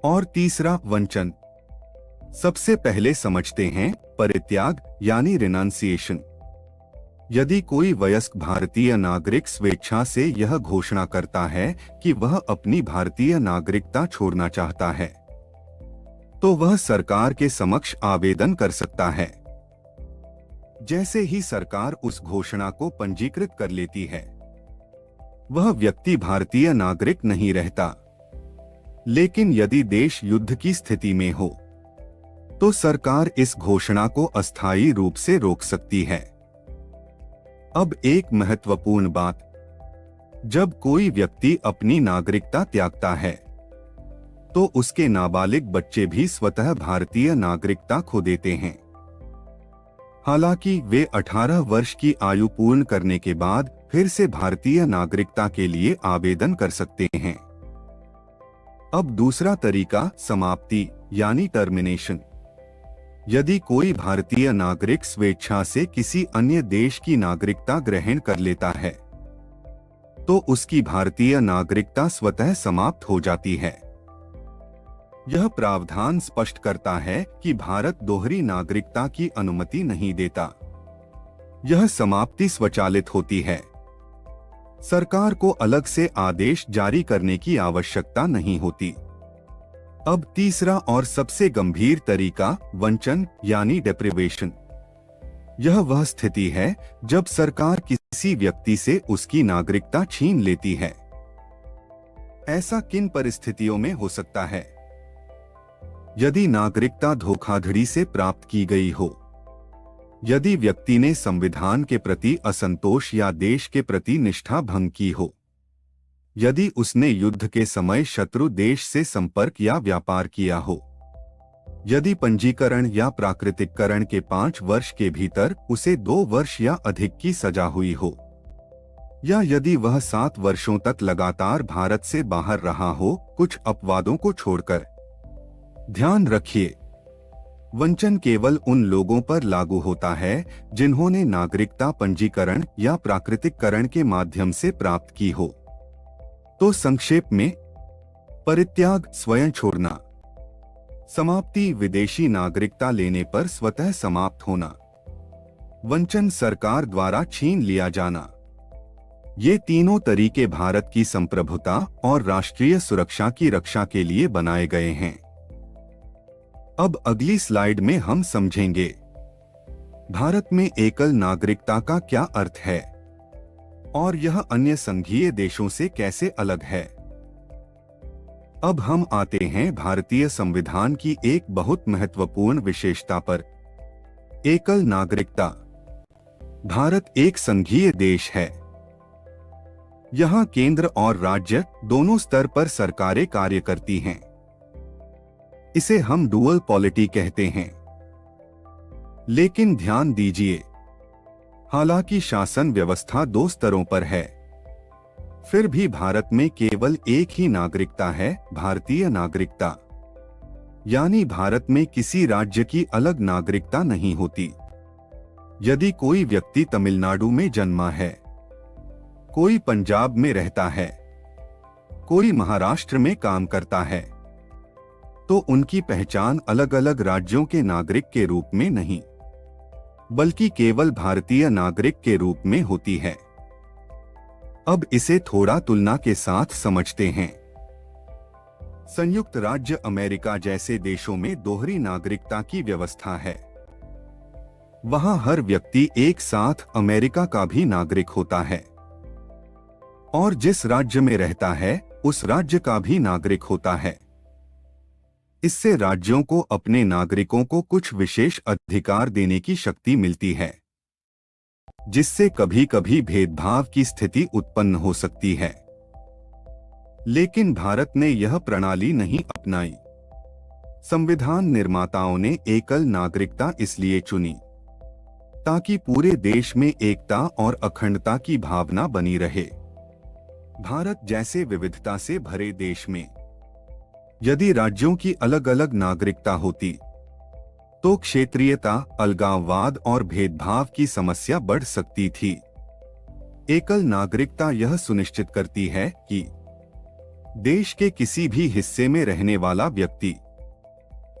और तीसरा वंचन। सबसे पहले समझते हैं परित्याग यानी रिनाउंसिएशन। यदि कोई वयस्क भारतीय नागरिक स्वेच्छा से यह घोषणा करता है कि वह अपनी भारतीय नागरिकता छोड़ना चाहता है तो वह सरकार के समक्ष आवेदन कर सकता है। जैसे ही सरकार उस घोषणा को पंजीकृत कर लेती है, वह व्यक्ति भारतीय नागरिक नहीं रहता। लेकिन यदि देश युद्ध की स्थिति में हो तो सरकार इस घोषणा को अस्थायी रूप से रोक सकती है। अब एक महत्वपूर्ण बात, जब कोई व्यक्ति अपनी नागरिकता त्यागता है तो उसके नाबालिग बच्चे भी स्वतः भारतीय नागरिकता खो देते हैं। हालांकि वे 18 वर्ष की आयु पूर्ण करने के बाद फिर से भारतीय नागरिकता के लिए आवेदन कर सकते हैं। अब दूसरा तरीका समाप्ति यानी टर्मिनेशन। यदि कोई भारतीय नागरिक स्वेच्छा से किसी अन्य देश की नागरिकता ग्रहण कर लेता है तो उसकी भारतीय नागरिकता स्वतः समाप्त हो जाती है। यह प्रावधान स्पष्ट करता है कि भारत दोहरी नागरिकता की अनुमति नहीं देता। यह समाप्ति स्वचालित होती है। सरकार को अलग से आदेश जारी करने की आवश्यकता नहीं होती। अब तीसरा और सबसे गंभीर तरीका वंचन यानी डेप्रिवेशन। यह वह स्थिति है जब सरकार किसी व्यक्ति से उसकी नागरिकता छीन लेती है। ऐसा किन परिस्थितियों में हो सकता है? यदि नागरिकता धोखाधड़ी से प्राप्त की गई हो, यदि व्यक्ति ने संविधान के प्रति असंतोष या देश के प्रति निष्ठा भंग की हो, यदि उसने युद्ध के समय शत्रु देश से संपर्क या व्यापार किया हो, यदि पंजीकरण या प्राकृतिककरण के 5 वर्ष के भीतर उसे 2 वर्ष या अधिक की सजा हुई हो, या यदि वह 7 वर्षों तक लगातार भारत से बाहर रहा हो, कुछ अपवादों को छोड़कर। ध्यान रखिए, वंचन केवल उन लोगों पर लागू होता है जिन्होंने नागरिकता पंजीकरण या प्राकृतिककरण के माध्यम से प्राप्त की हो। तो संक्षेप में, परित्याग स्वयं छोड़ना, समाप्ति विदेशी नागरिकता लेने पर स्वतः समाप्त होना, वंचन सरकार द्वारा छीन लिया जाना। ये तीनों तरीके भारत की संप्रभुता और राष्ट्रीय सुरक्षा की रक्षा के लिए बनाए गए हैं। अब अगली स्लाइड में हम समझेंगे भारत में एकल नागरिकता का क्या अर्थ है और यह अन्य संघीय देशों से कैसे अलग है। अब हम आते हैं भारतीय संविधान की एक बहुत महत्वपूर्ण विशेषता पर, एकल नागरिकता। भारत एक संघीय देश है। यहाँ केंद्र और राज्य दोनों स्तर पर सरकारें कार्य करती हैं। इसे हम डुअल पॉलिटी कहते हैं। लेकिन ध्यान दीजिए, हालांकि शासन व्यवस्था 2 स्तरों पर है, फिर भी भारत में केवल एक ही नागरिकता है, भारतीय नागरिकता। यानी भारत में किसी राज्य की अलग नागरिकता नहीं होती। यदि कोई व्यक्ति तमिलनाडु में जन्मा है, कोई पंजाब में रहता है, कोई महाराष्ट्र में काम करता है, तो उनकी पहचान अलग अलग राज्यों के नागरिक के रूप में नहीं, बल्कि केवल भारतीय नागरिक के रूप में होती है। अब इसे थोड़ा तुलना के साथ समझते हैं। संयुक्त राज्य अमेरिका जैसे देशों में दोहरी नागरिकता की व्यवस्था है। वहां हर व्यक्ति एक साथ अमेरिका का भी नागरिक होता है और जिस राज्य में रहता है उस राज्य का भी नागरिक होता है। इससे राज्यों को अपने नागरिकों को कुछ विशेष अधिकार देने की शक्ति मिलती है, जिससे कभी कभी भेदभाव की स्थिति उत्पन्न हो सकती है। लेकिन भारत ने यह प्रणाली नहीं अपनाई। संविधान निर्माताओं ने एकल नागरिकता इसलिए चुनी ताकि पूरे देश में एकता और अखंडता की भावना बनी रहे। भारत जैसे विविधता से भरे देश में यदि राज्यों की अलग अलग नागरिकता होती तो क्षेत्रीयता, अलगाववाद और भेदभाव की समस्या बढ़ सकती थी। एकल नागरिकता यह सुनिश्चित करती है कि देश के किसी भी हिस्से में रहने वाला व्यक्ति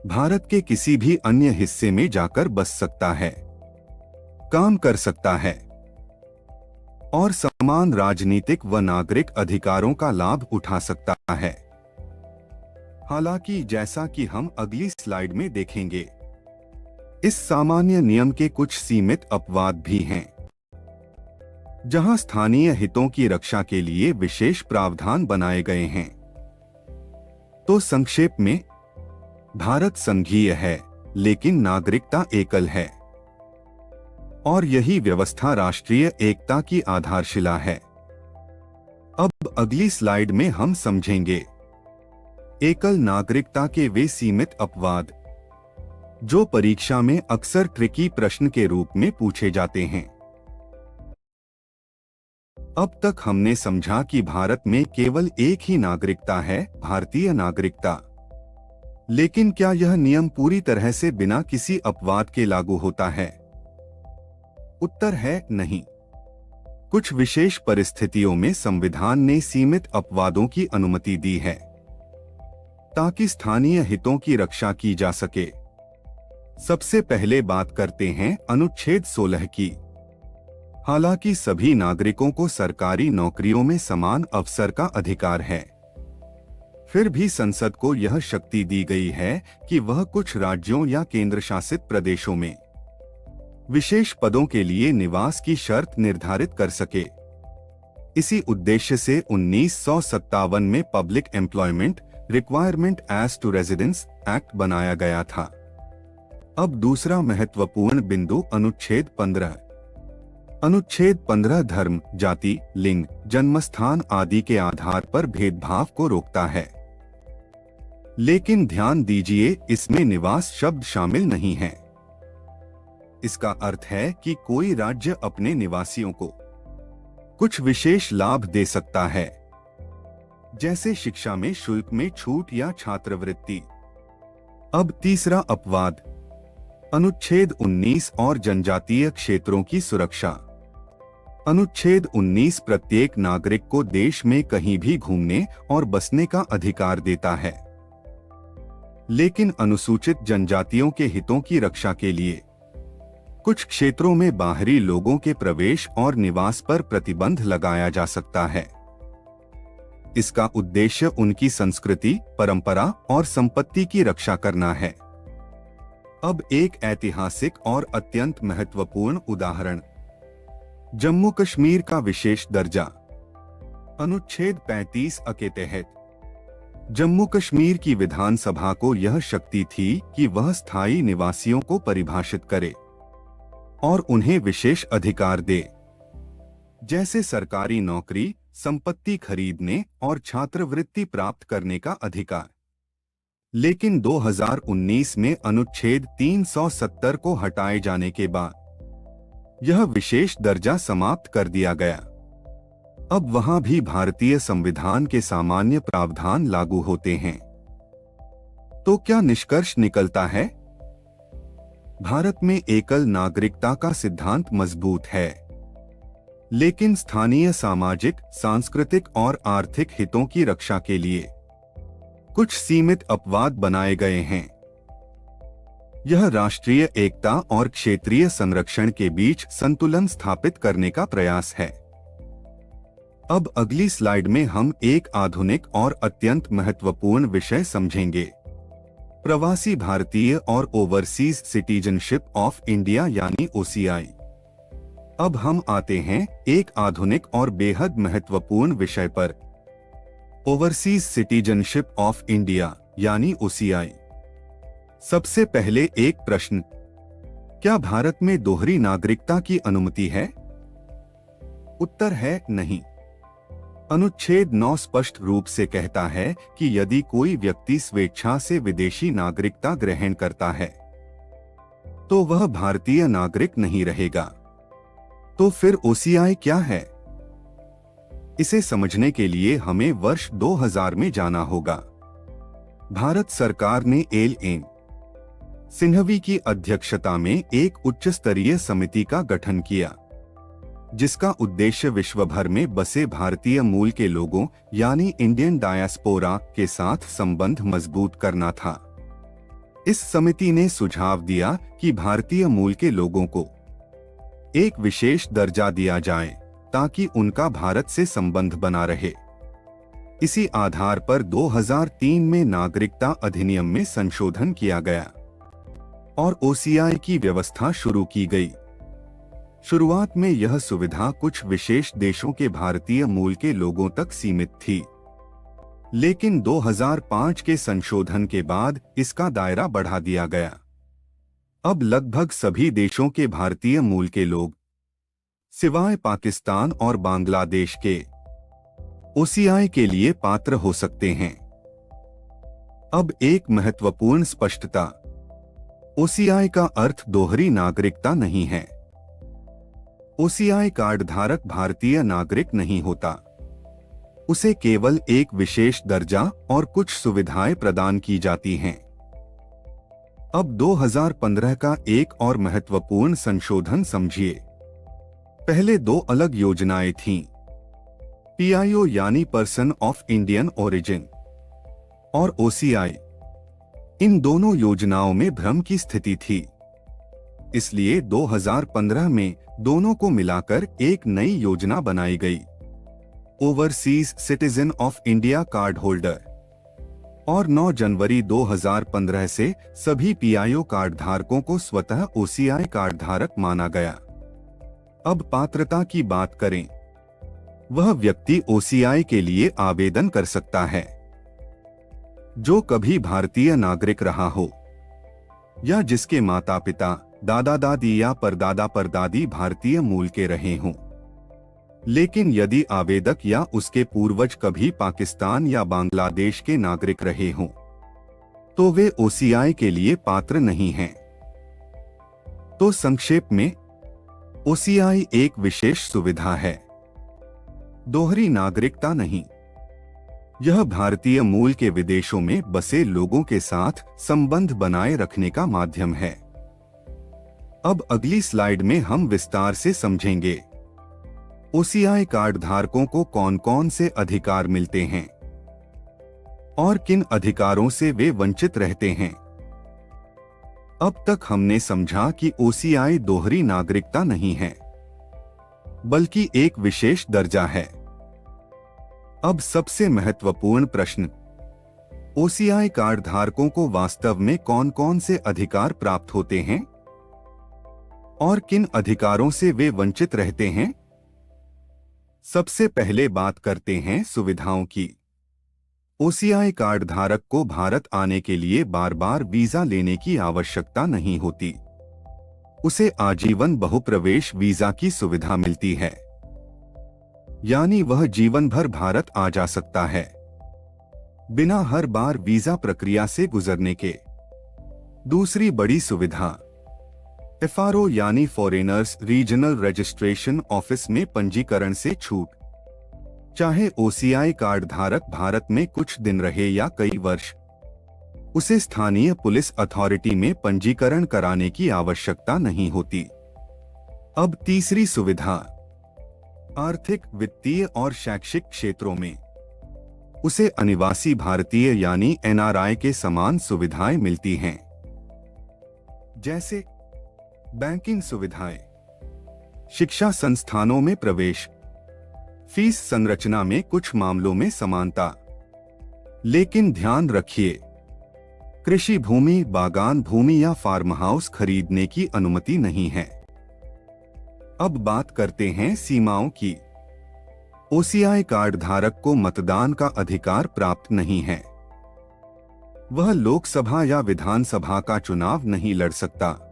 भारत के किसी भी अन्य हिस्से में जाकर बस सकता है, काम कर सकता है और समान राजनीतिक व नागरिक अधिकारों का लाभ उठा सकता है। हालांकि जैसा कि हम अगली स्लाइड में देखेंगे, इस सामान्य नियम के कुछ सीमित अपवाद भी हैं, जहां स्थानीय हितों की रक्षा के लिए विशेष प्रावधान बनाए गए हैं। तो संक्षेप में, भारत संघीय है लेकिन नागरिकता एकल है और यही व्यवस्था राष्ट्रीय एकता की आधारशिला है। अब अगली स्लाइड में हम समझेंगे एकल नागरिकता के वे सीमित अपवाद जो परीक्षा में अक्सर ट्रिकी प्रश्न के रूप में पूछे जाते हैं। अब तक हमने समझा कि भारत में केवल एक ही नागरिकता है, भारतीय नागरिकता। लेकिन क्या यह नियम पूरी तरह से बिना किसी अपवाद के लागू होता है? उत्तर है नहीं। कुछ विशेष परिस्थितियों में संविधान ने सीमित अपवादों की अनुमति दी है ताकि स्थानीय हितों की रक्षा की जा सके। सबसे पहले बात करते हैं अनुच्छेद 16 की। हालांकि सभी नागरिकों को सरकारी नौकरियों में समान अवसर का अधिकार है, फिर भी संसद को यह शक्ति दी गई है कि वह कुछ राज्यों या केंद्र शासित प्रदेशों में विशेष पदों के लिए निवास की शर्त निर्धारित कर सके। इसी उद्देश्य से 1957 में public employment requirement as to residence act बनाया गया था। अब दूसरा महत्वपूर्ण बिंदु अनुच्छेद 15। अनुच्छेद 15 धर्म, जाति, लिंग, जन्मस्थान आदि के आधार पर भेदभाव को रोकता है। लेकिन ध्यान दीजिए, इसमें निवास शब्द शामिल नहीं है। इसका अर्थ है कि कोई राज्य अपने निवासियों को कुछ विशेष लाभ दे सकता है, जैसे शिक्षा में शुल्क में छूट या छात्रवृत्ति। अब तीसरा अपवाद, अनुच्छेद 19 और जनजातीय क्षेत्रों की सुरक्षा। अनुच्छेद 19 प्रत्येक नागरिक को देश में कहीं भी घूमने और बसने का अधिकार देता है, लेकिन अनुसूचित जनजातियों के हितों की रक्षा के लिए कुछ क्षेत्रों में बाहरी लोगों के प्रवेश और निवास पर प्रतिबंध लगाया जा सकता है। इसका उद्देश्य उनकी संस्कृति, परंपरा और संपत्ति की रक्षा करना है। अब एक ऐतिहासिक और अत्यंत महत्वपूर्ण उदाहरण, जम्मू कश्मीर का विशेष दर्जा। अनुच्छेद 35 A के तहत जम्मू कश्मीर की विधानसभा को यह शक्ति थी कि वह स्थायी निवासियों को परिभाषित करे और उन्हें विशेष अधिकार दे, जैसे सरकारी नौकरी, संपत्ति खरीदने और छात्रवृत्ति प्राप्त करने का अधिकार। लेकिन 2019 में अनुच्छेद 370 को हटाए जाने के बाद यह विशेष दर्जा समाप्त कर दिया गया। अब वहां भी भारतीय संविधान के सामान्य प्रावधान लागू होते हैं। तो क्या निष्कर्ष निकलता है? भारत में एकल नागरिकता का सिद्धांत मजबूत है, लेकिन स्थानीय सामाजिक, सांस्कृतिक और आर्थिक हितों की रक्षा के लिए कुछ सीमित अपवाद बनाए गए हैं। यह राष्ट्रीय एकता और क्षेत्रीय संरक्षण के बीच संतुलन स्थापित करने का प्रयास है। अब अगली स्लाइड में हम एक आधुनिक और अत्यंत महत्वपूर्ण विषय समझेंगे, प्रवासी भारतीय और ओवरसीज सिटीजनशिप ऑफ इंडिया यानी OCI। अब हम आते हैं एक आधुनिक और बेहद महत्वपूर्ण विषय पर, ओवरसीज सिटीजनशिप ऑफ इंडिया यानी OCI। सबसे पहले एक प्रश्न, क्या भारत में दोहरी नागरिकता की अनुमति है? उत्तर है नहीं। अनुच्छेद 9 स्पष्ट रूप से कहता है कि यदि कोई व्यक्ति स्वेच्छा से विदेशी नागरिकता ग्रहण करता है तो वह भारतीय नागरिक नहीं रहेगा। तो फिर OCI क्या है? इसे समझने के लिए हमें वर्ष 2000 में जाना होगा। भारत सरकार ने एल.एन. सिंघवी की अध्यक्षता में एक उच्च स्तरीय समिति का गठन किया, जिसका उद्देश्य विश्व भर में बसे भारतीय मूल के लोगों यानी इंडियन डायस्पोरा के साथ संबंध मजबूत करना था। इस समिति ने सुझाव दिया कि भारतीय मूल के लोगों को एक विशेष दर्जा दिया जाए ताकि उनका भारत से संबंध बना रहे। इसी आधार पर 2003 में नागरिकता अधिनियम में संशोधन किया गया और OCI की व्यवस्था शुरू की गई। शुरुआत में यह सुविधा कुछ विशेष देशों के भारतीय मूल के लोगों तक सीमित थी, लेकिन 2005 के संशोधन के बाद इसका दायरा बढ़ा दिया गया। अब लगभग सभी देशों के भारतीय मूल के लोग, सिवाय पाकिस्तान और बांग्लादेश के, OCI के लिए पात्र हो सकते हैं। अब एक महत्वपूर्ण स्पष्टता, OCI का अर्थ दोहरी नागरिकता नहीं है। ओसीआई कार्ड धारक भारतीय नागरिक नहीं होता। उसे केवल एक विशेष दर्जा और कुछ सुविधाएं प्रदान की जाती हैं। अब 2015 का एक और महत्वपूर्ण संशोधन समझिए। पहले दो अलग योजनाएं थीं। पीआईओ यानी पर्सन ऑफ इंडियन ओरिजिन और ओसीआई। इन दोनों योजनाओं में भ्रम की स्थिति थी। इसलिए 2015 में दोनों को मिलाकर एक नई योजना बनाई गई, overseas citizen of India card holder. और 9 जनवरी 2015 से सभी पीआईओ कार्ड धारकों को स्वतः ओसीआई कार्ड धारक माना गया। अब पात्रता की बात करें। वह व्यक्ति ओसीआई के लिए आवेदन कर सकता है जो कभी भारतीय नागरिक रहा हो या जिसके माता पिता, दादा दादी या परदादा परदादी भारतीय मूल के रहे हों। लेकिन यदि आवेदक या उसके पूर्वज कभी पाकिस्तान या बांग्लादेश के नागरिक रहे हों, तो वे ओसीआई के लिए पात्र नहीं हैं। तो संक्षेप में, ओसीआई एक विशेष सुविधा है, दोहरी नागरिकता नहीं। यह भारतीय मूल के विदेशों में बसे लोगों के साथ संबंध बनाए रखने का माध्यम है। अब अगली स्लाइड में हम विस्तार से समझेंगे ओसीआई कार्ड धारकों को कौन कौन से अधिकार मिलते हैं और किन अधिकारों से वे वंचित रहते हैं। अब तक हमने समझा कि ओसीआई दोहरी नागरिकता नहीं है, बल्कि एक विशेष दर्जा है। अब सबसे महत्वपूर्ण प्रश्न, ओसीआई कार्ड धारकों को वास्तव में कौन कौन से अधिकार प्राप्त होते हैं और किन अधिकारों से वे वंचित रहते हैं। सबसे पहले बात करते हैं सुविधाओं की। ओसीआई कार्ड धारक को भारत आने के लिए बार बार वीजा लेने की आवश्यकता नहीं होती। उसे आजीवन बहुप्रवेश वीजा की सुविधा मिलती है, यानी वह जीवन भर भारत आ जा सकता है बिना हर बार वीजा प्रक्रिया से गुजरने के। दूसरी बड़ी सुविधा, एफआरओ यानी फॉरेनर्स रीजनल रजिस्ट्रेशन ऑफिस में पंजीकरण से छूट। चाहे ओसीआई कार्ड धारक भारत में कुछ दिन रहे या कई वर्ष, उसे स्थानीय पुलिस अथॉरिटी में पंजीकरण कराने की आवश्यकता नहीं होती। अब तीसरी सुविधा, आर्थिक, वित्तीय और शैक्षिक क्षेत्रों में उसे अनिवासी भारतीय यानी एनआरआई के समान सुविधाएं मिलती हैं, जैसे बैंकिंग सुविधाएं, शिक्षा संस्थानों में प्रवेश, फीस संरचना में कुछ मामलों में समानता। लेकिन ध्यान रखिए, कृषि भूमि, बागान भूमि या फार्म हाउस खरीदने की अनुमति नहीं है। अब बात करते हैं सीमाओं की। ओसीआई कार्ड धारक को मतदान का अधिकार प्राप्त नहीं है। वह लोकसभा या विधानसभा का चुनाव नहीं लड़ सकता।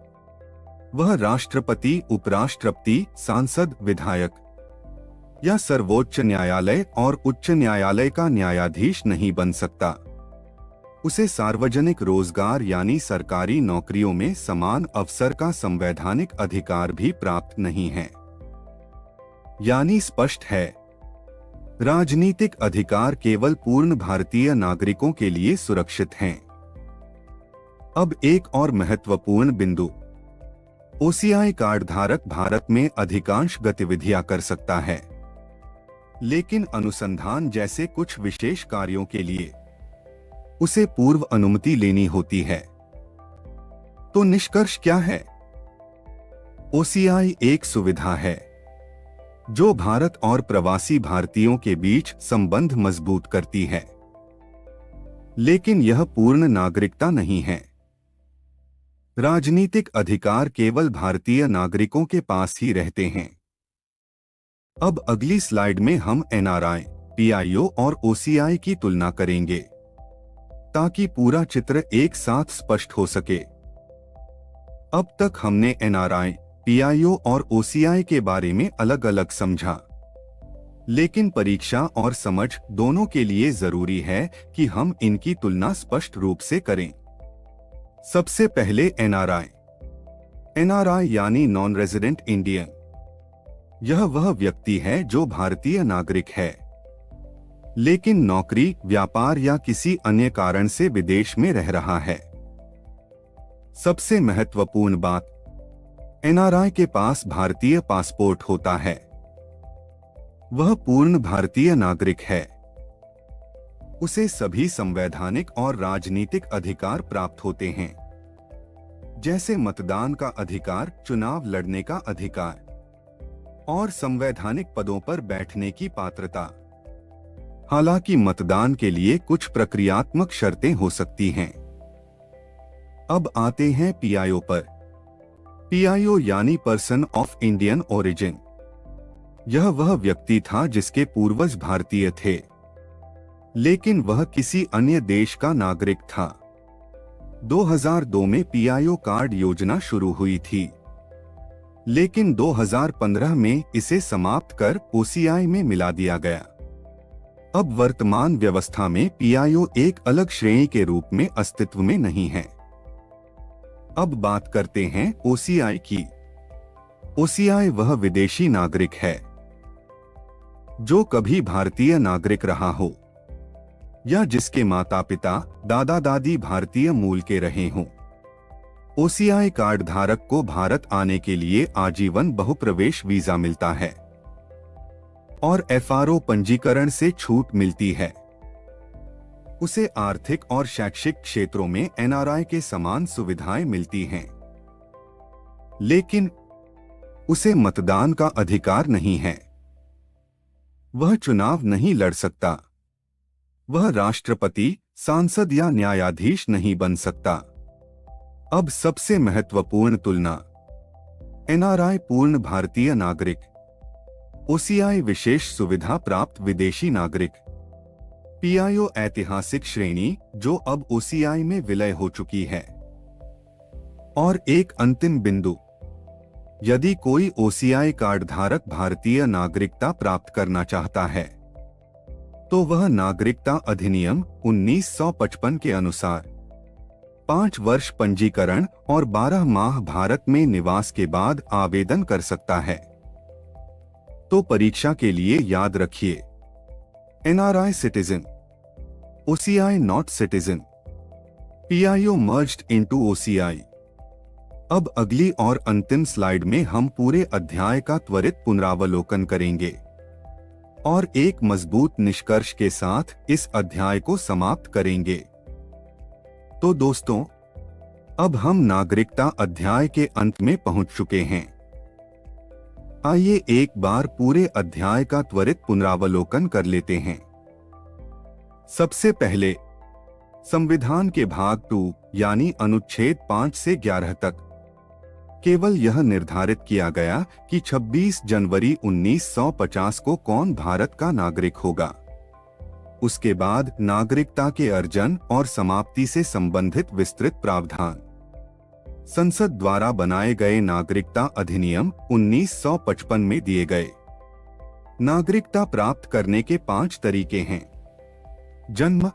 वह राष्ट्रपति, उपराष्ट्रपति, सांसद, विधायक या सर्वोच्च न्यायालय और उच्च न्यायालय का न्यायाधीश नहीं बन सकता। उसे सार्वजनिक रोजगार यानी सरकारी नौकरियों में समान अवसर का संवैधानिक अधिकार भी प्राप्त नहीं है। यानी स्पष्ट है, राजनीतिक अधिकार केवल पूर्ण भारतीय नागरिकों के लिए सुरक्षित हैं। अब एक और महत्वपूर्ण बिंदु, ओसीआई कार्ड धारक भारत में अधिकांश गतिविधियां कर सकता है, लेकिन अनुसंधान जैसे कुछ विशेष कार्यों के लिए उसे पूर्व अनुमति लेनी होती है। तो निष्कर्ष क्या है? ओसीआई एक सुविधा है जो भारत और प्रवासी भारतीयों के बीच संबंध मजबूत करती है, लेकिन यह पूर्ण नागरिकता नहीं है। राजनीतिक अधिकार केवल भारतीय नागरिकों के पास ही रहते हैं। अब अगली स्लाइड में हम एनआरआई, पीआईओ और ओसीआई की तुलना करेंगे ताकि पूरा चित्र एक साथ स्पष्ट हो सके। अब तक हमने एनआरआई, पीआईओ और ओसीआई के बारे में अलग अलग समझा, लेकिन परीक्षा और समझ दोनों के लिए जरूरी है कि हम इनकी तुलना स्पष्ट रूप से करें। सबसे पहले एनआरआई। एनआरआई यानी नॉन रेजिडेंट इंडियन। यह वह व्यक्ति है जो भारतीय नागरिक है, लेकिन नौकरी, व्यापार या किसी अन्य कारण से विदेश में रह रहा है। सबसे महत्वपूर्ण बात, एनआरआई के पास भारतीय पासपोर्ट होता है। वह पूर्ण भारतीय नागरिक है। उसे सभी संवैधानिक और राजनीतिक अधिकार प्राप्त होते हैं, जैसे मतदान का अधिकार, चुनाव लड़ने का अधिकार और संवैधानिक पदों पर बैठने की पात्रता। हालांकि मतदान के लिए कुछ प्रक्रियात्मक शर्तें हो सकती हैं। अब आते हैं पीआईओ पर। पीआईओ यानी पर्सन ऑफ इंडियन ओरिजिन। यह वह व्यक्ति था जिसके पूर्वज भारतीय थे, लेकिन वह किसी अन्य देश का नागरिक था। 2002 में पीआईओ कार्ड योजना शुरू हुई थी, लेकिन 2015 में इसे समाप्त कर ओसीआई में मिला दिया गया। अब वर्तमान व्यवस्था में पीआईओ एक अलग श्रेणी के रूप में अस्तित्व में नहीं है। अब बात करते हैं ओसीआई की। ओसीआई वह विदेशी नागरिक है जो कभी भारतीय नागरिक रहा हो या जिसके माता पिता, दादा दादी भारतीय मूल के रहे हों। ओसीआई कार्ड धारक को भारत आने के लिए आजीवन बहुप्रवेश वीजा मिलता है और एफआरओ पंजीकरण से छूट मिलती है। उसे आर्थिक और शैक्षिक क्षेत्रों में एनआरआई के समान सुविधाएं मिलती हैं, लेकिन उसे मतदान का अधिकार नहीं है। वह चुनाव नहीं लड़ सकता। वह राष्ट्रपति, सांसद या न्यायाधीश नहीं बन सकता। अब सबसे महत्वपूर्ण तुलना, एनआरआई पूर्ण भारतीय नागरिक, ओसीआई विशेष सुविधा प्राप्त विदेशी नागरिक, पीआईओ ऐतिहासिक श्रेणी जो अब ओसीआई में विलय हो चुकी है। और एक अंतिम बिंदु, यदि कोई ओसीआई कार्ड धारक भारतीय नागरिकता प्राप्त करना चाहता है तो वह नागरिकता अधिनियम 1955 के अनुसार 5 वर्ष पंजीकरण और 12 माह भारत में निवास के बाद आवेदन कर सकता है। तो परीक्षा के लिए याद रखिए, NRI citizen, OCI not citizen, PIO merged into OCI. अब अगली और अंतिम स्लाइड में हम पूरे अध्याय का त्वरित पुनरावलोकन करेंगे और एक मजबूत निष्कर्ष के साथ इस अध्याय को समाप्त करेंगे। तो दोस्तों, अब हम नागरिकता अध्याय के अंत में पहुंच चुके हैं। आइए एक बार पूरे अध्याय का त्वरित पुनरावलोकन कर लेते हैं। सबसे पहले, संविधान के भाग 2 यानी अनुच्छेद 5 से 11 तक केवल यह निर्धारित किया गया कि 26 जनवरी 1950 को कौन भारत का नागरिक होगा। उसके बाद नागरिकता के अर्जन और समाप्ति से संबंधित विस्तृत प्रावधान संसद द्वारा बनाए गए नागरिकता अधिनियम 1955 में दिए गए। नागरिकता प्राप्त करने के 5 तरीके हैं: जन्म,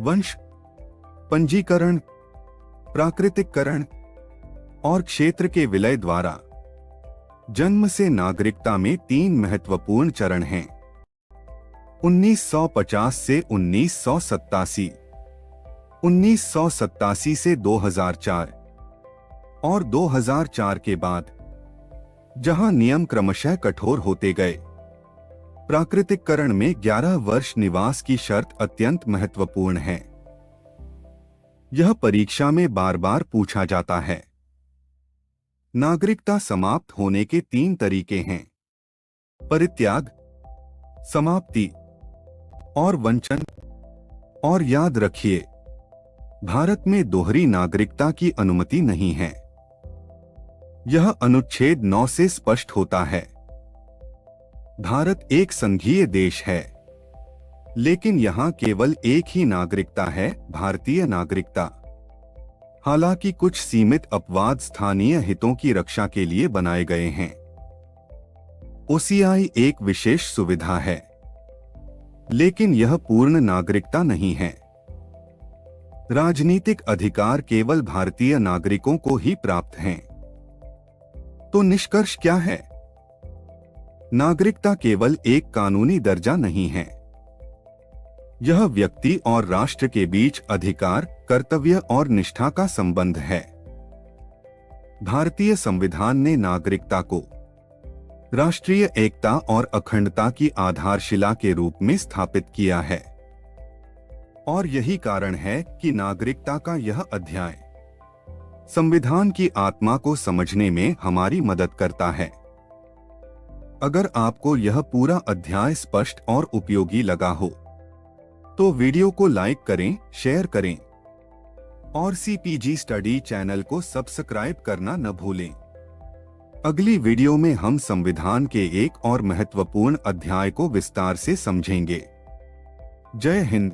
वंश, पंजीकरण, प्राकृतिककरण और क्षेत्र के विलय द्वारा। जन्म से नागरिकता में 3 महत्वपूर्ण चरण हैं: 1950 से 1987, 1987 से 2004 और 2004 के बाद, जहां नियम क्रमशः कठोर होते गए। प्राकृतिककरण में 11 वर्ष निवास की शर्त अत्यंत महत्वपूर्ण है। यह परीक्षा में बार बार पूछा जाता है। नागरिकता समाप्त होने के 3 तरीके हैं: परित्याग, समाप्ति और वंचन। और याद रखिए, भारत में दोहरी नागरिकता की अनुमति नहीं है। यह अनुच्छेद 9 से स्पष्ट होता है। भारत एक संघीय देश है, लेकिन यहां केवल एक ही नागरिकता है, भारतीय नागरिकता। हालांकि कुछ सीमित अपवाद स्थानीय हितों की रक्षा के लिए बनाए गए हैं। ओसीआई एक विशेष सुविधा है, लेकिन यह पूर्ण नागरिकता नहीं है। राजनीतिक अधिकार केवल भारतीय नागरिकों को ही प्राप्त हैं। तो निष्कर्ष क्या है? नागरिकता केवल एक कानूनी दर्जा नहीं है, यह व्यक्ति और राष्ट्र के बीच अधिकार, कर्तव्य और निष्ठा का संबंध है। भारतीय संविधान ने नागरिकता को राष्ट्रीय एकता और अखंडता की आधारशिला के रूप में स्थापित किया है, और यही कारण है कि नागरिकता का यह अध्याय संविधान की आत्मा को समझने में हमारी मदद करता है। अगर आपको यह पूरा अध्याय स्पष्ट और उपयोगी लगा हो तो वीडियो को लाइक करें, शेयर करें और CPG स्टडी चैनल को सब्सक्राइब करना न भूलें। अगली वीडियो में हम संविधान के एक और महत्वपूर्ण अध्याय को विस्तार से समझेंगे। जय हिंद।